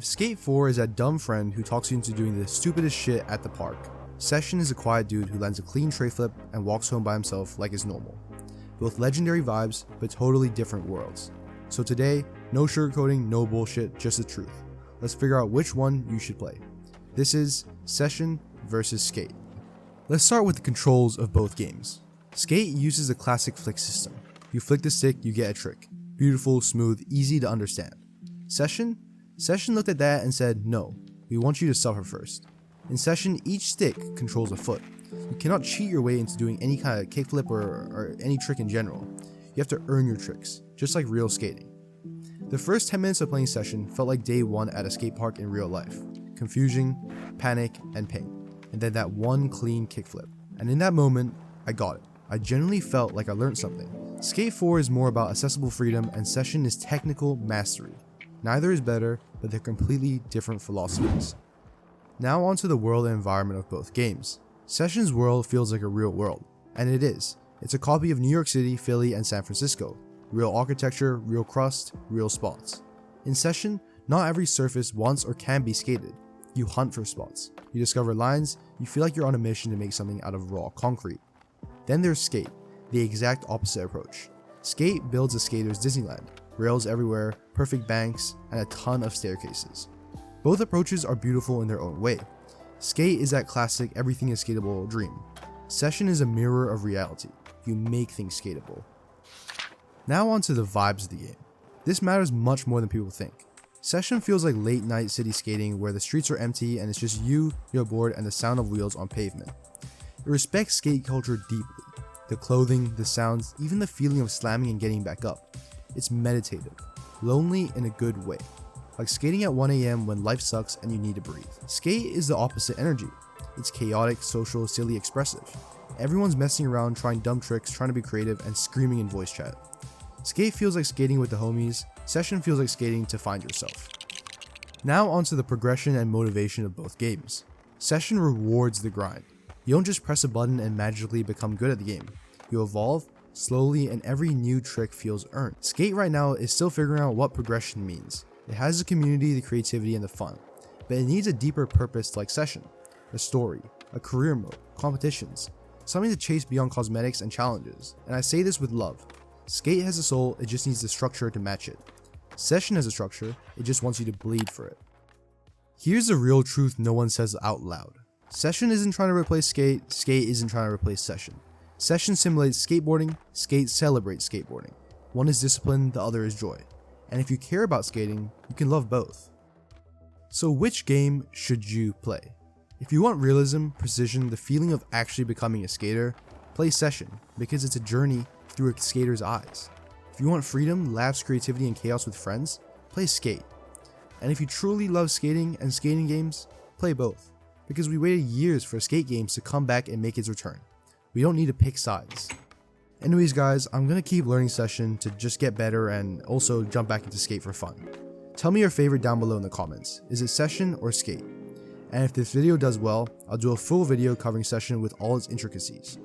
If Skate 4 is that dumb friend who talks you into doing the stupidest shit at the park, Session is a quiet dude who lands a clean tray flip and walks home by himself like it's normal. Both legendary vibes, but totally different worlds. So today, no sugarcoating, no bullshit, just the truth. Let's figure out which one you should play. This is Session versus Skate. Let's start with the controls of both games. Skate uses the classic flick system. You flick the stick, you get a trick. Beautiful, smooth, easy to understand. Session looked at that and said, no, we want you to suffer first. In Session, each stick controls a foot. You cannot cheat your way into doing any kind of kickflip or any trick in general. You have to earn your tricks, just like real skating. The first 10 minutes of playing Session felt like day one at a skate park in real life. Confusion, panic, and pain. And then that one clean kickflip. And in that moment, I got it. I genuinely felt like I learned something. Skate 4 is more about accessible freedom and Session is technical mastery. Neither is better, but they're completely different philosophies. Now onto the world and environment of both games. Session's world feels like a real world, and it is. It's a copy of New York City, Philly, and San Francisco. Real architecture, real crust, real spots. In Session, not every surface wants or can be skated. You hunt for spots. You discover lines, you feel like you're on a mission to make something out of raw concrete. Then there's Skate, the exact opposite approach. Skate builds a skater's Disneyland. Rails everywhere, perfect banks, and a ton of staircases. Both approaches are beautiful in their own way. Skate is that classic everything is skatable dream. Session is a mirror of reality. You make things skatable. Now onto the vibes of the game. This matters much more than people think. Session feels like late night city skating where the streets are empty and it's just you, your board, and the sound of wheels on pavement. It respects skate culture deeply. The clothing, the sounds, even the feeling of slamming and getting back up. It's meditative, lonely in a good way. Like skating at 1 AM when life sucks and you need to breathe. Skate is the opposite energy. It's chaotic, social, silly, expressive. Everyone's messing around, trying dumb tricks, trying to be creative, and screaming in voice chat. Skate feels like skating with the homies. Session feels like skating to find yourself. Now onto the progression and motivation of both games. Session rewards the grind. You don't just press a button and magically become good at the game. You evolve slowly and every new trick feels earned. Skate right now is still figuring out what progression means. It has the community, the creativity, and the fun, but it needs a deeper purpose like Session, a story, a career mode, competitions, something to chase beyond cosmetics and challenges. And I say this with love. Skate has a soul, it just needs the structure to match it. Session has a structure, it just wants you to bleed for it. Here's the real truth no one says out loud. Session isn't trying to replace Skate, Skate isn't trying to replace Session. Session simulates skateboarding, Skate celebrates skateboarding. One is discipline, the other is joy. And if you care about skating, you can love both. So which game should you play? If you want realism, precision, the feeling of actually becoming a skater, play Session, because it's a journey through a skater's eyes. If you want freedom, laughs, creativity, and chaos with friends, play Skate. And if you truly love skating and skating games, play both. Because we waited years for skate games to come back and make its return. We don't need to pick sides. Anyways guys, I'm gonna keep learning Session to just get better and also jump back into Skate for fun. Tell me your favorite down below in the comments. Is it Session or Skate? And if this video does well, I'll do a full video covering Session with all its intricacies.